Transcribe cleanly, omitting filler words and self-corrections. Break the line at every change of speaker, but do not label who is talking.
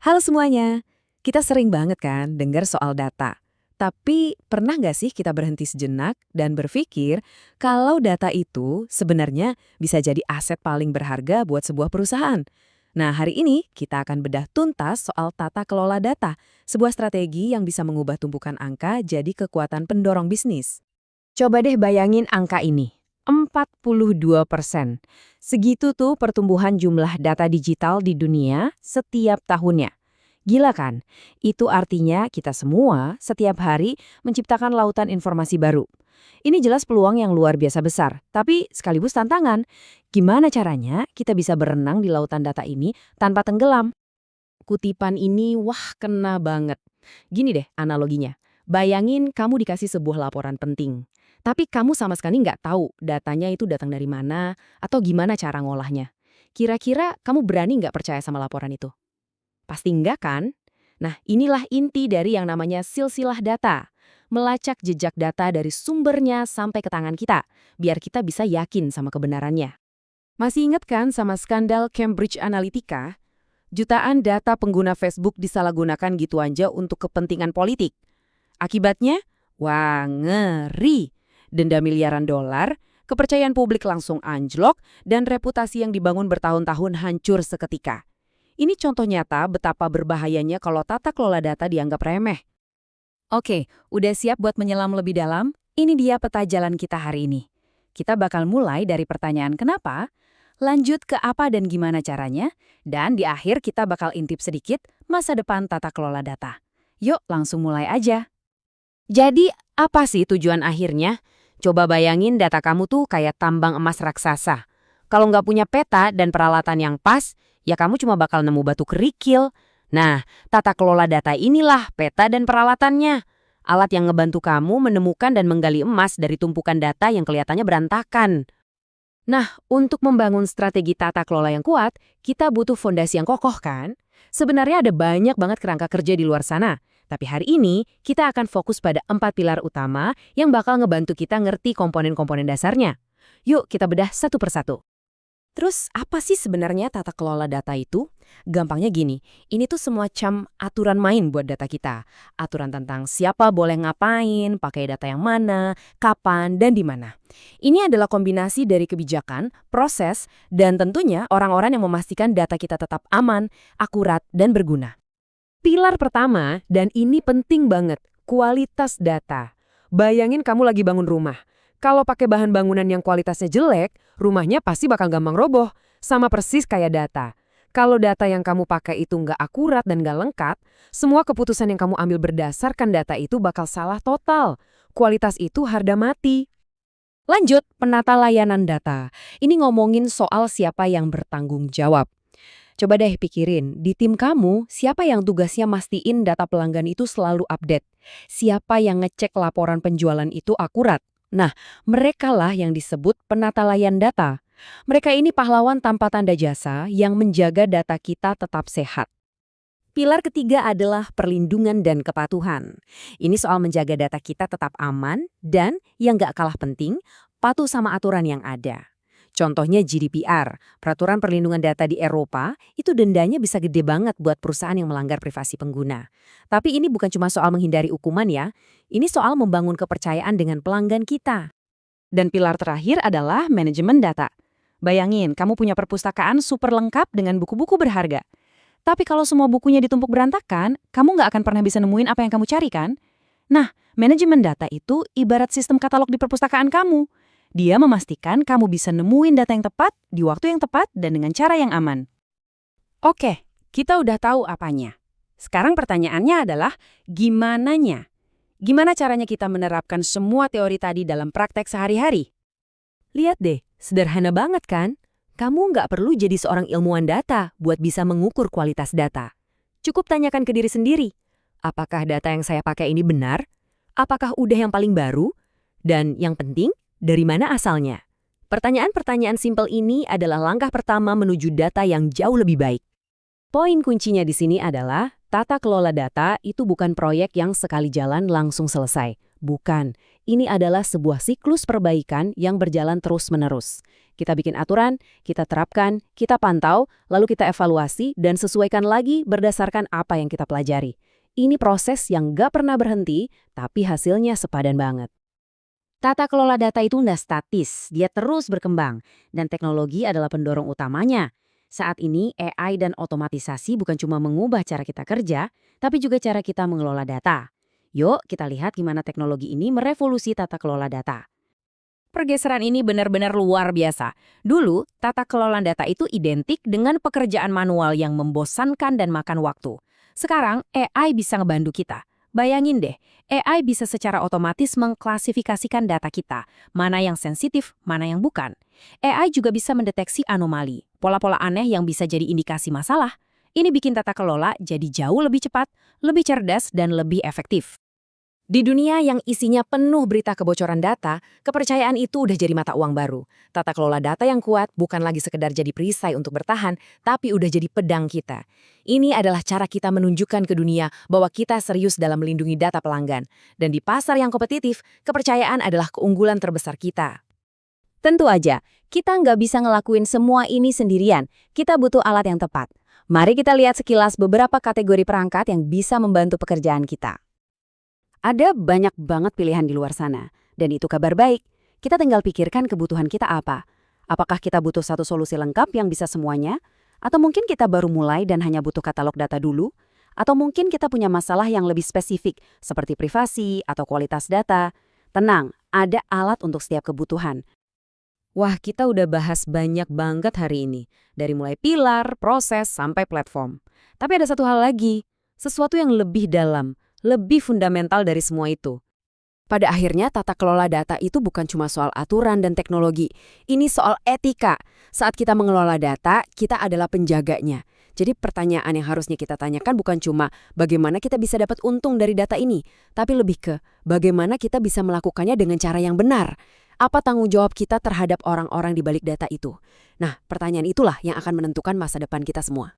Halo semuanya, kita sering banget kan dengar soal data. Tapi pernah nggak sih kita berhenti sejenak dan berpikir kalau data itu sebenarnya bisa jadi aset paling berharga buat sebuah perusahaan? Nah, hari ini kita akan bedah tuntas soal tata kelola data, sebuah strategi yang bisa mengubah tumpukan angka jadi kekuatan pendorong bisnis. Coba deh bayangin angka ini, 42%. Segitu tuh pertumbuhan jumlah data digital di dunia setiap tahunnya. Gila kan? Itu artinya kita semua setiap hari menciptakan lautan informasi baru. Ini jelas peluang yang luar biasa besar, tapi sekaligus tantangan. Gimana caranya kita bisa berenang di lautan data ini tanpa tenggelam? Kutipan ini wah kena banget. Gini deh analoginya. Bayangin kamu dikasih sebuah laporan penting. Tapi kamu sama sekali nggak tahu datanya itu datang dari mana atau gimana cara ngolahnya. Kira-kira kamu berani nggak percaya sama laporan itu? Pasti enggak kan? Nah, inilah inti dari yang namanya silsilah data. Melacak jejak data dari sumbernya sampai ke tangan kita, biar kita bisa yakin sama kebenarannya. Masih ingat kan sama skandal Cambridge Analytica? Jutaan data pengguna Facebook disalahgunakan gitu aja untuk kepentingan politik. Akibatnya, wah ngeri. Denda miliaran dolar, kepercayaan publik langsung anjlok, dan reputasi yang dibangun bertahun-tahun hancur seketika. Ini contoh nyata betapa berbahayanya kalau tata kelola data dianggap remeh. Oke, udah siap buat menyelam lebih dalam? Ini dia peta jalan kita hari ini. Kita bakal mulai dari pertanyaan kenapa, lanjut ke apa dan gimana caranya, dan di akhir kita bakal intip sedikit masa depan tata kelola data. Yuk, langsung mulai aja. Jadi, apa sih tujuan akhirnya? Coba bayangin data kamu tuh kayak tambang emas raksasa. Kalau nggak punya peta dan peralatan yang pas, ya kamu cuma bakal nemu batu kerikil. Nah, tata kelola data inilah peta dan peralatannya. Alat yang ngebantu kamu menemukan dan menggali emas dari tumpukan data yang kelihatannya berantakan. Nah, untuk membangun strategi tata kelola yang kuat, kita butuh fondasi yang kokoh kan? Sebenarnya ada banyak banget kerangka kerja di luar sana. Tapi hari ini, kita akan fokus pada 4 pilar utama yang bakal ngebantu kita ngerti komponen-komponen dasarnya. Yuk, kita bedah satu persatu. Terus apa sih sebenarnya tata kelola data itu? Gampangnya gini, ini tuh semacam aturan main buat data kita. Aturan tentang siapa boleh ngapain, pakai data yang mana, kapan, dan di mana. Ini adalah kombinasi dari kebijakan, proses, dan tentunya orang-orang yang memastikan data kita tetap aman, akurat, dan berguna. Pilar pertama, dan ini penting banget, kualitas data. Bayangin kamu lagi bangun rumah. Kalau pakai bahan bangunan yang kualitasnya jelek, rumahnya pasti bakal gampang roboh, sama persis kayak data. Kalau data yang kamu pakai itu nggak akurat dan nggak lengkap, semua keputusan yang kamu ambil berdasarkan data itu bakal salah total. Kualitas itu harga mati. Lanjut, penata layanan data. Ini ngomongin soal siapa yang bertanggung jawab. Coba deh pikirin, di tim kamu, siapa yang tugasnya mastiin data pelanggan itu selalu update? Siapa yang ngecek laporan penjualan itu akurat? Nah, merekalah yang disebut penata layan data. Mereka ini pahlawan tanpa tanda jasa yang menjaga data kita tetap sehat. Pilar ketiga adalah perlindungan dan kepatuhan. Ini soal menjaga data kita tetap aman dan, yang nggak kalah penting, patuh sama aturan yang ada. Contohnya GDPR, Peraturan Perlindungan Data di Eropa, itu dendanya bisa gede banget buat perusahaan yang melanggar privasi pengguna. Tapi ini bukan cuma soal menghindari hukuman ya, ini soal membangun kepercayaan dengan pelanggan kita. Dan pilar terakhir adalah manajemen data. Bayangin, kamu punya perpustakaan super lengkap dengan buku-buku berharga. Tapi kalau semua bukunya ditumpuk berantakan, kamu nggak akan pernah bisa nemuin apa yang kamu cari kan? Nah, manajemen data itu ibarat sistem katalog di perpustakaan kamu. Dia memastikan kamu bisa nemuin data yang tepat, di waktu yang tepat, dan dengan cara yang aman. Oke, kita udah tahu apanya. Sekarang pertanyaannya adalah, gimananya? Gimana caranya kita menerapkan semua teori tadi dalam praktek sehari-hari? Lihat deh, sederhana banget kan? Kamu nggak perlu jadi seorang ilmuwan data buat bisa mengukur kualitas data. Cukup tanyakan ke diri sendiri, apakah data yang saya pakai ini benar? Apakah udah yang paling baru? Dan yang penting, dari mana asalnya? Pertanyaan-pertanyaan simpel ini adalah langkah pertama menuju data yang jauh lebih baik. Poin kuncinya di sini adalah Tata kelola data itu bukan proyek yang sekali jalan langsung selesai. Bukan. Ini adalah sebuah siklus perbaikan yang berjalan terus-menerus. Kita bikin aturan, kita terapkan, kita pantau, lalu kita evaluasi dan sesuaikan lagi berdasarkan apa yang kita pelajari. Ini proses yang nggak pernah berhenti, tapi hasilnya sepadan banget.
Tata kelola data itu nggak statis, dia terus berkembang, dan teknologi adalah pendorong utamanya. Saat ini, AI dan otomatisasi bukan cuma mengubah cara kita kerja, tapi juga cara kita mengelola data. Yuk, kita lihat gimana teknologi ini merevolusi tata kelola data.
Pergeseran ini benar-benar luar biasa. Dulu, tata kelola data itu identik dengan pekerjaan manual yang membosankan dan makan waktu. Sekarang, AI bisa ngebantu kita. Bayangin deh, AI bisa secara otomatis mengklasifikasikan data kita, mana yang sensitif, mana yang bukan. AI juga bisa mendeteksi anomali, pola-pola aneh yang bisa jadi indikasi masalah. Ini bikin tata kelola jadi jauh lebih cepat, lebih cerdas, dan lebih efektif. Di dunia yang isinya penuh berita kebocoran data, kepercayaan itu udah jadi mata uang baru. Tata kelola data yang kuat bukan lagi sekedar jadi perisai untuk bertahan, tapi udah jadi pedang kita. Ini adalah cara kita menunjukkan ke dunia bahwa kita serius dalam melindungi data pelanggan. Dan di pasar yang kompetitif, kepercayaan adalah keunggulan terbesar kita.
Tentu aja, kita nggak bisa ngelakuin semua ini sendirian. Kita butuh alat yang tepat. Mari kita lihat sekilas beberapa kategori perangkat yang bisa membantu pekerjaan kita. Ada banyak banget pilihan di luar sana, dan itu kabar baik. Kita tinggal pikirkan kebutuhan kita apa. Apakah kita butuh satu solusi lengkap yang bisa semuanya? Atau mungkin kita baru mulai dan hanya butuh katalog data dulu? Atau mungkin kita punya masalah yang lebih spesifik, seperti privasi atau kualitas data? Tenang, ada alat untuk setiap kebutuhan.
Wah, kita udah bahas banyak banget hari ini. Dari mulai pilar, proses, sampai platform. Tapi ada satu hal lagi, sesuatu yang lebih dalam, lebih fundamental dari semua itu. Pada akhirnya, tata kelola data itu bukan cuma soal aturan dan teknologi. Ini soal etika. Saat kita mengelola data, kita adalah penjaganya. Jadi pertanyaan yang harusnya kita tanyakan bukan cuma bagaimana kita bisa dapat untung dari data ini, tapi lebih ke bagaimana kita bisa melakukannya dengan cara yang benar. Apa tanggung jawab kita terhadap orang-orang di balik data itu? Nah, pertanyaan itulah yang akan menentukan masa depan kita semua.